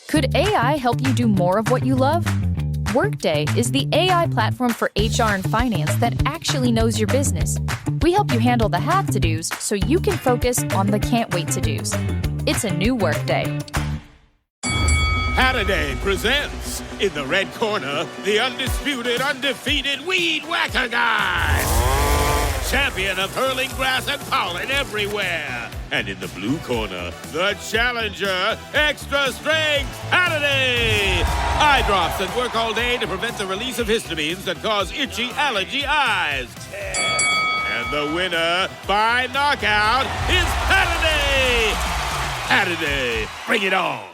Could AI help you do more of what you love? Workday is the AI platform for HR and finance that actually knows your business. We help you handle the have to-dos so you can focus on the can't wait to-dos. It's a new Workday. Halliday presents, in the red corner, the undisputed, undefeated Weed Whacker Guy. Champion of hurling grass and pollen everywhere. And in the blue corner, the challenger, extra strength, Halliday. Eye drops that work all day to prevent the release of histamines that cause itchy allergy eyes. And the winner by knockout is Halliday. Halliday, bring it on.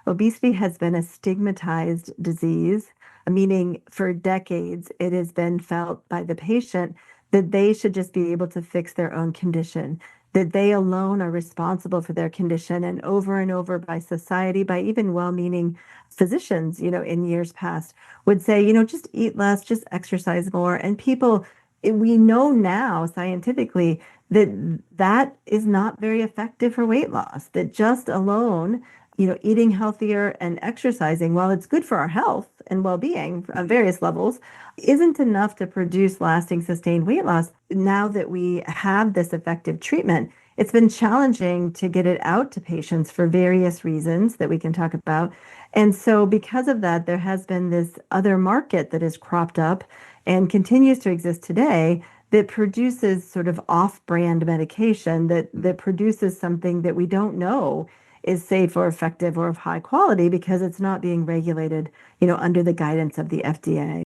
Obesity has been a stigmatized disease, meaning for decades it has been felt by the patient that they should just be able to fix their own condition, that they alone are responsible for their condition, and over by society, by even well-meaning physicians, in years past would say, just eat less, just exercise more. And people, we know now scientifically that is not very effective for weight loss, that just alone eating healthier and exercising, while it's good for our health and well-being on various levels, isn't enough to produce lasting, sustained weight loss. Now that we have this effective treatment, it's been challenging to get it out to patients for various reasons that we can talk about. And so because of that, there has been this other market that has cropped up and continues to exist today that produces sort of off-brand medication that produces something that we don't know is safe or effective or of high quality because it's not being regulated, under the guidance of the FDA.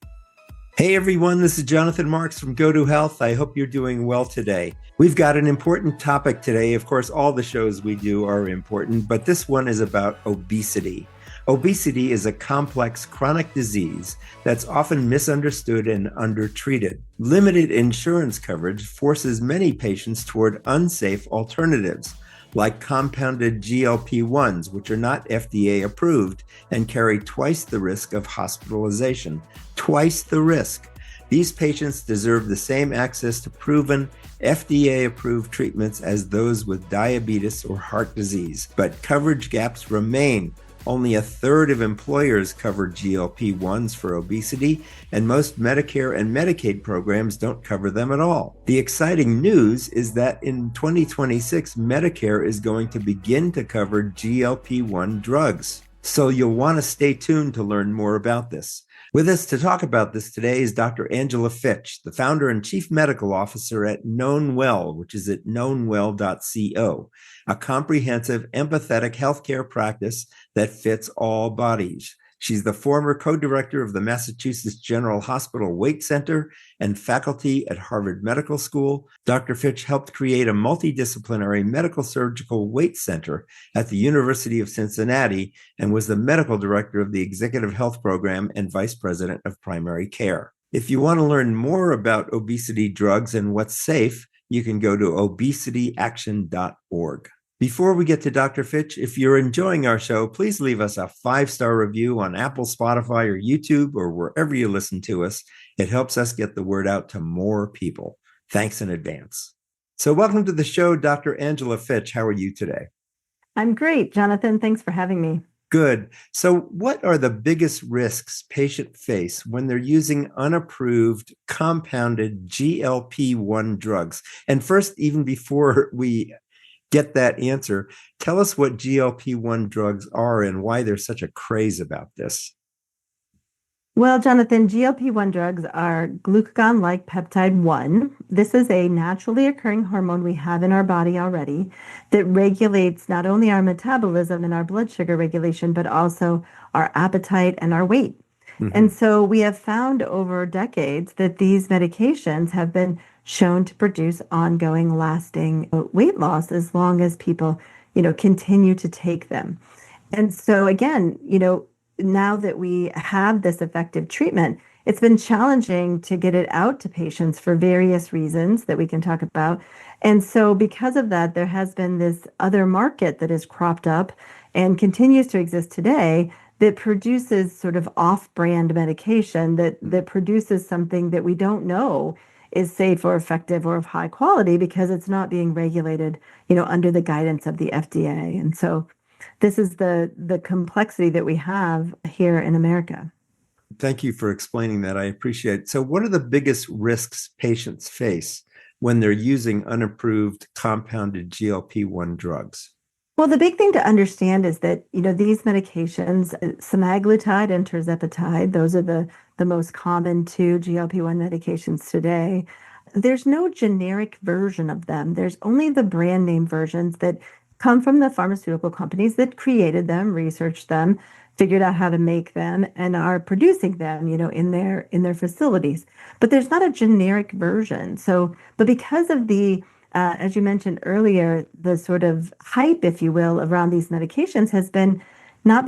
Hey everyone, this is Jonathan Marks from Go to Health. I hope you're doing well today. We've got an important topic today. Of course, all the shows we do are important, but this one is about obesity. Obesity is a complex chronic disease that's often misunderstood and undertreated. Limited insurance coverage forces many patients toward unsafe alternatives, like compounded GLP-1s, which are not FDA approved and carry twice the risk of hospitalization. Twice the risk. These patients deserve the same access to proven FDA-approved treatments as those with diabetes or heart disease. But coverage gaps remain. Only a third of employers cover GLP-1s for obesity, and most Medicare and Medicaid programs don't cover them at all. The exciting news is that in 2026, Medicare is going to begin to cover GLP-1 drugs. So you'll want to stay tuned to learn more about this. With us to talk about this today is Dr. Angela Fitch, the founder and chief medical officer at KnownWell, which is at knownwell.co, a comprehensive, empathetic healthcare practice that fits all bodies. She's the former co-director of the Massachusetts General Hospital Weight Center and faculty at Harvard Medical School. Dr. Fitch helped create a multidisciplinary medical surgical weight center at the University of Cincinnati and was the medical director of the Executive Health Program and vice president of primary care. If you want to learn more about obesity drugs and what's safe, you can go to obesityaction.org. Before we get to Dr. Fitch, if you're enjoying our show, please leave us a 5-star review on Apple, Spotify, or YouTube, or wherever you listen to us. It helps us get the word out to more people. Thanks in advance. So welcome to the show, Dr. Angela Fitch. How are you today? I'm great, Jonathan. Thanks for having me. Good. So what are the biggest risks patients face when they're using unapproved compounded GLP-1 drugs? And first, even before we get that answer, tell us what GLP-1 drugs are and why there's such a craze about this. Well, Jonathan, GLP-1 drugs are glucagon-like peptide 1. This is a naturally occurring hormone we have in our body already that regulates not only our metabolism and our blood sugar regulation, but also our appetite and our weight. Mm-hmm. And so we have found over decades that these medications have been shown to produce ongoing, lasting weight loss as long as people, continue to take them. And so again, now that we have this effective treatment, it's been challenging to get it out to patients for various reasons that we can talk about. And so because of that, there has been this other market that has cropped up and continues to exist today that produces sort of off-brand medication that produces something that we don't know is safe or effective or of high quality because it's not being regulated, under the guidance of the FDA. And so this is the complexity that we have here in America. Thank you for explaining that. I appreciate it. So what are the biggest risks patients face when they're using unapproved compounded GLP-1 drugs? Well, the big thing to understand is that, these medications, semaglutide and tirzepatide, those are the most common two GLP-1 medications today. There's no generic version of them. There's only the brand name versions that come from the pharmaceutical companies that created them, researched them, figured out how to make them, and are producing them, in their facilities. But there's not a generic version. So, but because of the as you mentioned earlier, the sort of hype, if you will, around these medications has been not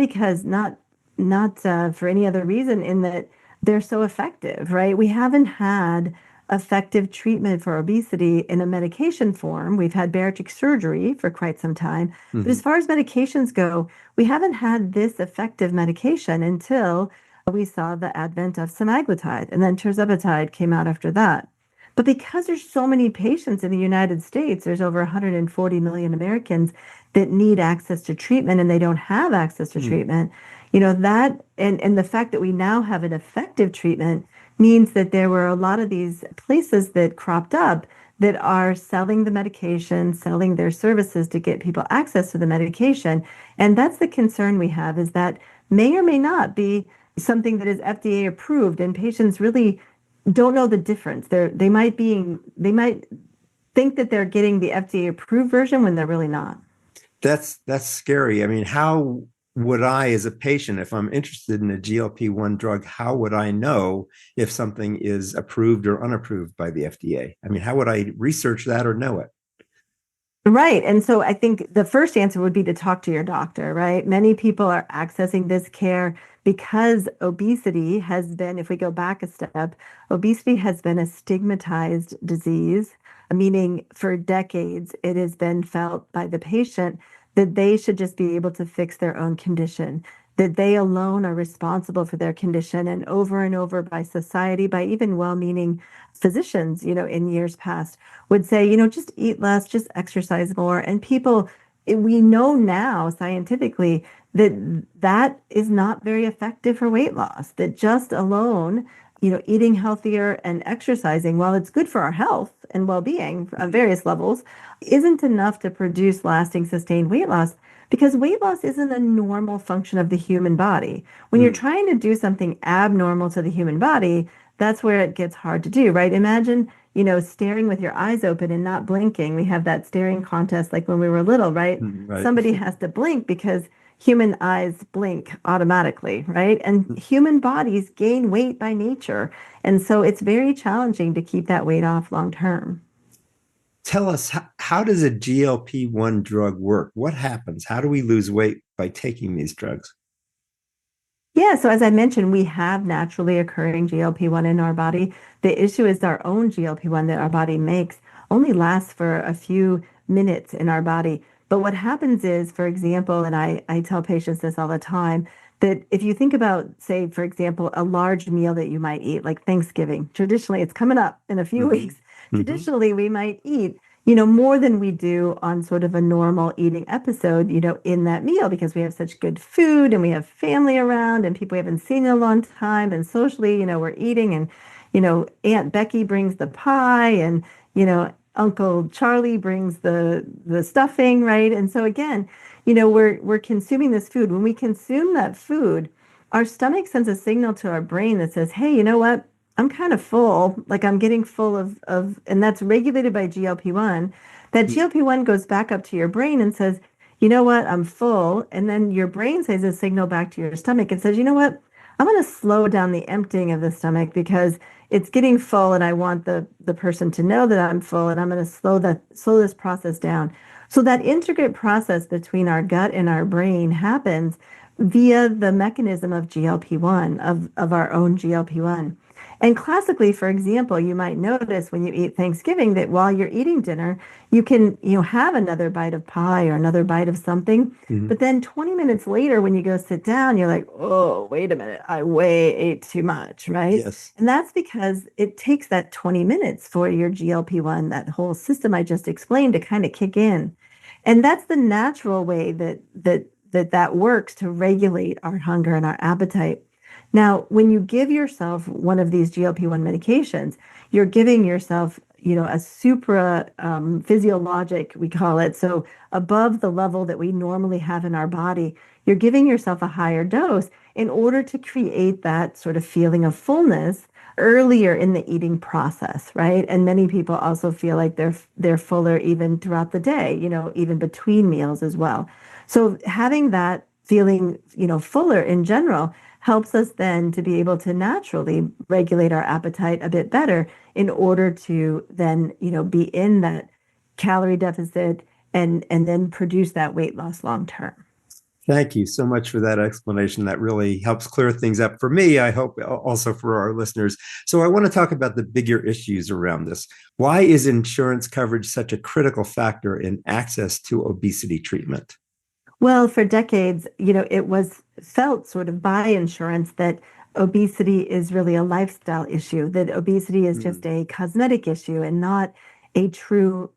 for any other reason in that they're so effective, right? We haven't had effective treatment for obesity in a medication form. We've had bariatric surgery for quite some time. But as far as medications go, we haven't had this effective medication until we saw the advent of semaglutide, and then tirzepatide came out after that. But because there's so many patients in the United States, there's over 140 million Americans that need access to treatment and they don't have access to treatment. That and the fact that we now have an effective treatment means that there were a lot of these places that cropped up that are selling the medication, selling their services to get people access to the medication. And that's the concern we have, is that may or may not be something that is FDA approved, and patients really don't know the difference. They might think that they're getting the FDA approved version when they're really not. That's scary. I mean, how would I, as a patient, if I'm interested in a GLP-1 drug, how would I know if something is approved or unapproved by the FDA? I mean, how would I research that or know it? Right. And so I think the first answer would be to talk to your doctor, right? Many people are accessing this care because obesity has been, if we go back a step, obesity has been a stigmatized disease, meaning for decades it has been felt by the patient that they should just be able to fix their own condition, that they alone are responsible for their condition, and over by society, by even well-meaning physicians, in years past would say, just eat less, just exercise more. And people, we know now scientifically that that is not very effective for weight loss, that just alone, eating healthier and exercising, while it's good for our health and well-being on various levels, isn't enough to produce lasting, sustained weight loss, because weight loss isn't a normal function of the human body. When you're trying to do something abnormal to the human body, that's where it gets hard to do, right? Imagine, staring with your eyes open and not blinking. We have that staring contest like when we were little, right? Right. Somebody has to blink because human eyes blink automatically, right? And human bodies gain weight by nature. And so it's very challenging to keep that weight off long term. Tell us, how does a GLP-1 drug work? What happens? How do we lose weight by taking these drugs? Yeah, so as I mentioned, we have naturally occurring GLP-1 in our body. The issue is our own GLP-1 that our body makes only lasts for a few minutes in our body. But what happens is, for example, and I tell patients this all the time, that if you think about, say, for example, a large meal that you might eat, like Thanksgiving, traditionally it's coming up in a few weeks. Traditionally, we might eat, more than we do on sort of a normal eating episode, in that meal, because we have such good food and we have family around and people we haven't seen in a long time. And socially, we're eating, and, Aunt Becky brings the pie, and, Uncle Charlie brings the stuffing, right? And so again, we're consuming this food. When we consume that food, our stomach sends a signal to our brain that says, hey, you know what? I'm kind of full, like I'm getting full of, and that's regulated by GLP-1. That GLP-1 goes back up to your brain and says, you know what, I'm full. And then your brain sends a signal back to your stomach and says, you know what, I'm going to slow down the emptying of the stomach because it's getting full and I want the person to know that I'm full, and I'm going to slow this process down. So that intricate process between our gut and our brain happens via the mechanism of GLP-1, of our own GLP-1. And classically, for example, you might notice when you eat Thanksgiving that while you're eating dinner, you can, have another bite of pie or another bite of something. Mhm. But then 20 minutes later, when you go sit down, you're like, oh, wait a minute, I way ate too much, right? Yes. And that's because it takes that 20 minutes for your GLP-1, that whole system I just explained, to kind of kick in. And that's the natural way that works to regulate our hunger and our appetite. Now, when you give yourself one of these GLP-1 medications, you're giving yourself, a supra physiologic, we call it. So above the level that we normally have in our body, you're giving yourself a higher dose in order to create that sort of feeling of fullness earlier in the eating process, right? And many people also feel like they're fuller even throughout the day, even between meals as well. So having that feeling, fuller in general helps us then to be able to naturally regulate our appetite a bit better in order to then, be in that calorie deficit and then produce that weight loss long term. Thank you so much for that explanation. That really helps clear things up for me. I hope also for our listeners. So I want to talk about the bigger issues around this. Why is insurance coverage such a critical factor in access to obesity treatment? Well, for decades, it was felt sort of by insurance that obesity is really a lifestyle issue, that obesity is just a cosmetic issue and not a true,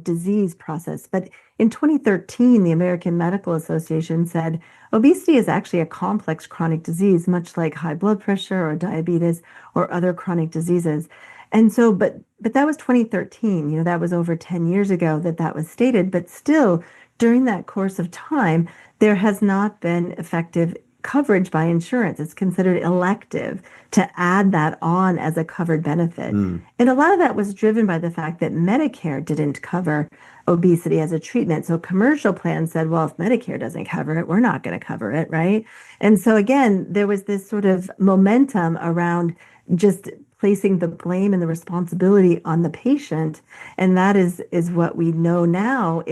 disease process. But in 2013, the American Medical Association said obesity is actually a complex chronic disease, much like high blood pressure or diabetes or other chronic diseases. And so, but that was 2013, that was over 10 years ago that was stated, but still during that course of time, there has not been effective coverage by insurance. It's considered elective to add that on as a covered benefit. And a lot of that was driven by the fact that Medicare didn't cover obesity as a treatment. So commercial plans said, well, if Medicare doesn't cover it, we're not going to cover it, right? And so again, there was this sort of momentum around just placing the blame and the responsibility on the patient. And that is what we know now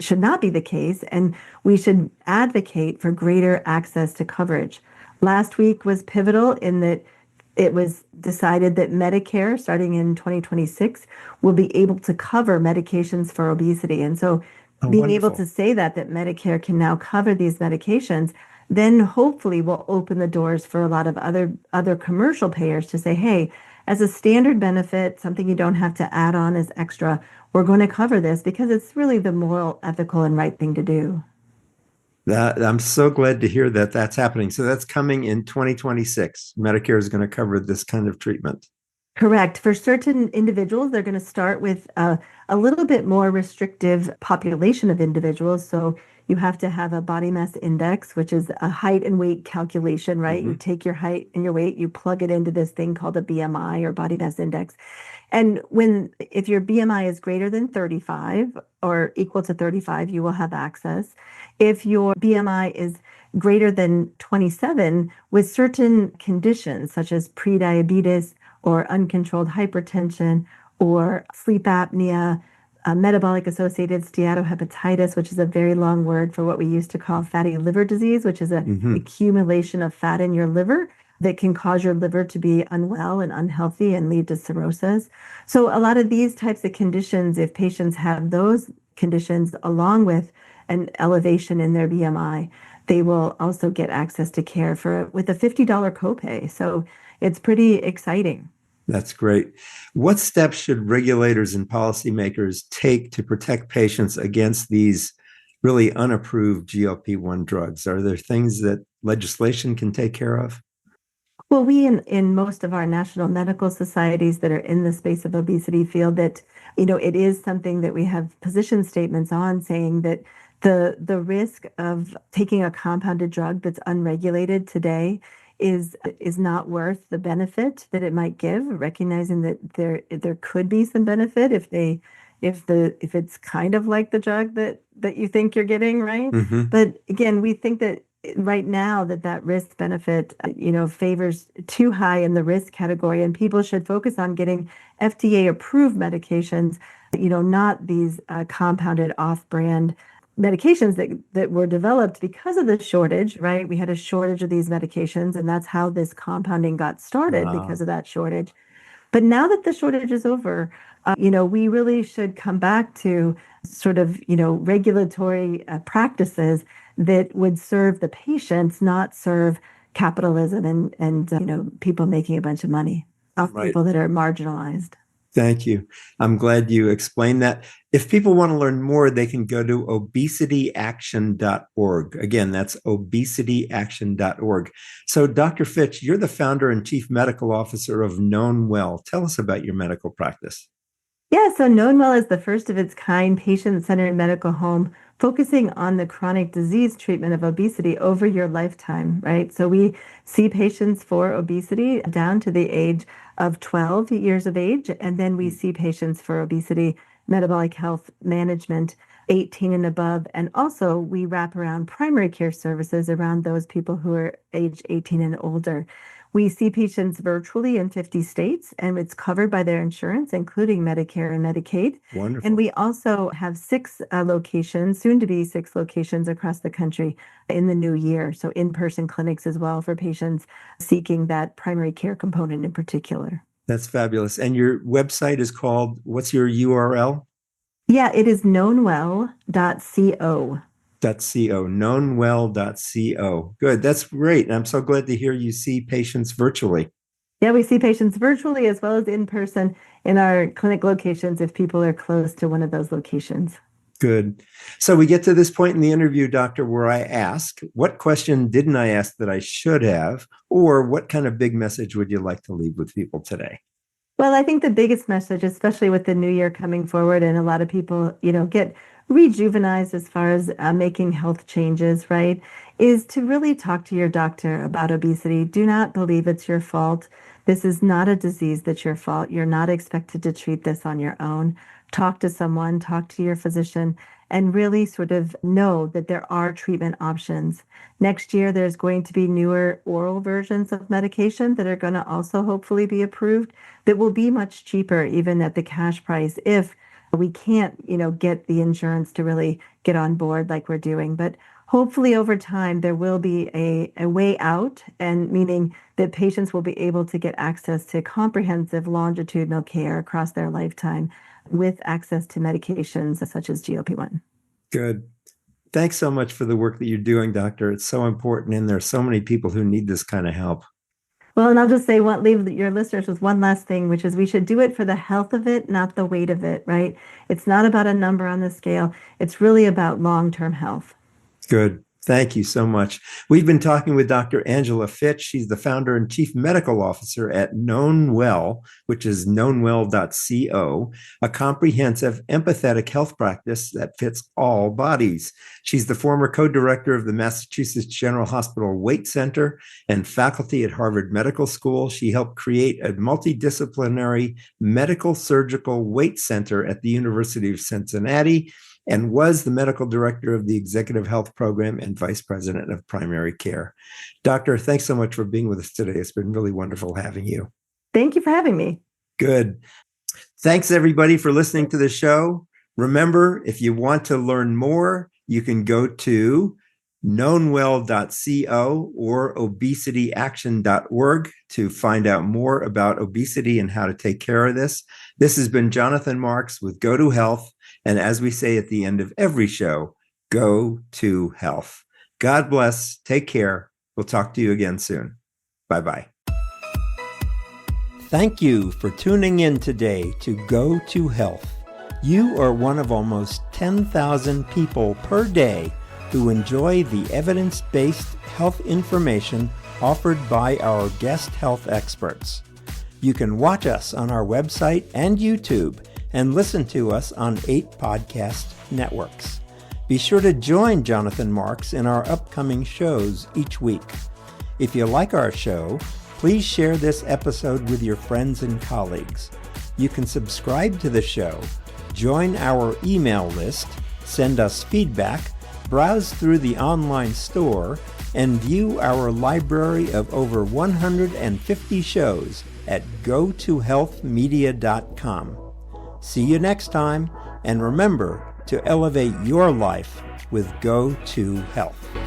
should not be the case. And we should advocate for greater access to coverage. Last week was pivotal in that it was decided that Medicare, starting in 2026, will be able to cover medications for obesity. And so being able to say that Medicare can now cover these medications, then hopefully will open the doors for a lot of other commercial payers to say, hey, as a standard benefit, something you don't have to add on as extra, we're going to cover this because it's really the moral, ethical, and right thing to do. I'm so glad to hear that that's happening. So that's coming in 2026. Medicare is going to cover this kind of treatment. Correct. For certain individuals, they're going to start with a little bit more restrictive population of individuals. So you have to have a body mass index, which is a height and weight calculation, right? You take your height and your weight, you plug it into this thing called a BMI or body mass index. And if your BMI is greater than 35 or equal to 35, you will have access. If your BMI is greater than 27 with certain conditions such as prediabetes or uncontrolled hypertension or sleep apnea, metabolic associated steatohepatitis, which is a very long word for what we used to call fatty liver disease, which is an accumulation of fat in your liver that can cause your liver to be unwell and unhealthy and lead to cirrhosis. So a lot of these types of conditions, if patients have those conditions along with an elevation in their BMI, they will also get access to care with a $50 copay. So it's pretty exciting. That's great. What steps should regulators and policymakers take to protect patients against these really unapproved GLP-1 drugs? Are there things that legislation can take care of? Well, we in most of our national medical societies that are in the space of obesity feel that, it is something that we have position statements on saying that the risk of taking a compounded drug that's unregulated today is not worth the benefit that it might give, recognizing that there could be some benefit if it's kind of like the drug that you think you're getting, right? But again, we think that right now that risk benefit, favors too high in the risk category, and people should focus on getting FDA approved medications, not these compounded off-brand medications that were developed because of the shortage, right? We had a shortage of these medications, and that's how this compounding got started because of that shortage. But now that the shortage is over, we really should come back to sort of, regulatory practices that would serve the patients, not serve capitalism and people making a bunch of money off people that are marginalized. Thank you. I'm glad you explained that. If people want to learn more, they can go to obesityaction.org. Again, that's obesityaction.org. So, Dr. Fitch, you're the founder and chief medical officer of Known Well. Tell us about your medical practice. Yeah, so Known Well is the first of its kind patient-centered medical home focusing on the chronic disease treatment of obesity over your lifetime, right? So we see patients for obesity down to the age of 12 years of age, and then we see patients for obesity metabolic health management 18 and above. And also we wrap around primary care services around those people who are age 18 and older. We see patients virtually in 50 states, and it's covered by their insurance, including Medicare and Medicaid. Wonderful. And we also have 6 locations, soon to be 6 locations across the country in the new year. So in-person clinics as well for patients seeking that primary care component in particular. That's fabulous. And your website is called, what's your URL? Yeah, it is knownwell.co. knownwell.co. Good. That's great. I'm so glad to hear you see patients virtually. Yeah, we see patients virtually as well as in person in our clinic locations if people are close to one of those locations. Good. So we get to this point in the interview, Doctor, where I ask, what question didn't I ask that I should have? Or what kind of big message would you like to leave with people today? Well, I think the biggest message, especially with the new year coming forward and a lot of people, get rejuvenized as far as making health changes, right, is to really talk to your doctor about obesity. Do not believe it's your fault. This is not a disease that's your fault. You're not expected to treat this on your own. Talk to someone, talk to your physician, and really sort of know that there are treatment options. Next year, there's going to be newer oral versions of medication that are going to also hopefully be approved that will be much cheaper, even at the cash price, if we can't, get the insurance to really get on board like we're doing. But hopefully over time, there will be a way out, and meaning that patients will be able to get access to comprehensive longitudinal care across their lifetime with access to medications such as GLP-1. Good. Thanks so much for the work that you're doing, Doctor. It's so important, and there are so many people who need this kind of help. Well, and I'll just say, leave your listeners with one last thing, which is we should do it for the health of it, not the weight of it, right? It's not about a number on the scale. It's really about long-term health. Good. Thank you so much. We've been talking with Dr. Angela Fitch. She's the founder and chief medical officer at Known Well, which is knownwell.co, a comprehensive, empathetic health practice that fits all bodies. She's the former co-director of the Massachusetts General Hospital Weight Center and faculty at Harvard Medical School. She helped create a multidisciplinary medical surgical weight center at the University of Cincinnati, and was the medical director of the Executive Health Program and vice president of primary care. Doctor, thanks so much for being with us today. It's been really wonderful having you. Thank you for having me. Good. Thanks, everybody, for listening to the show. Remember, if you want to learn more, you can go to knownwell.co or obesityaction.org to find out more about obesity and how to take care of this. This has been Jonathan Marks with Go to Health. And as we say at the end of every show, go to health. God bless. Take care. We'll talk to you again soon. Bye-bye. Thank you for tuning in today to Go to Health. You are one of almost 10,000 people per day who enjoy the evidence-based health information offered by our guest health experts. You can watch us on our website and YouTube and listen to us on 8 podcast networks. Be sure to join Jonathan Marks in our upcoming shows each week. If you like our show, please share this episode with your friends and colleagues. You can subscribe to the show, join our email list, send us feedback, browse through the online store, and view our library of over 150 shows at gotohealthmedia.com. See you next time, and remember, to elevate your life with Go to Health.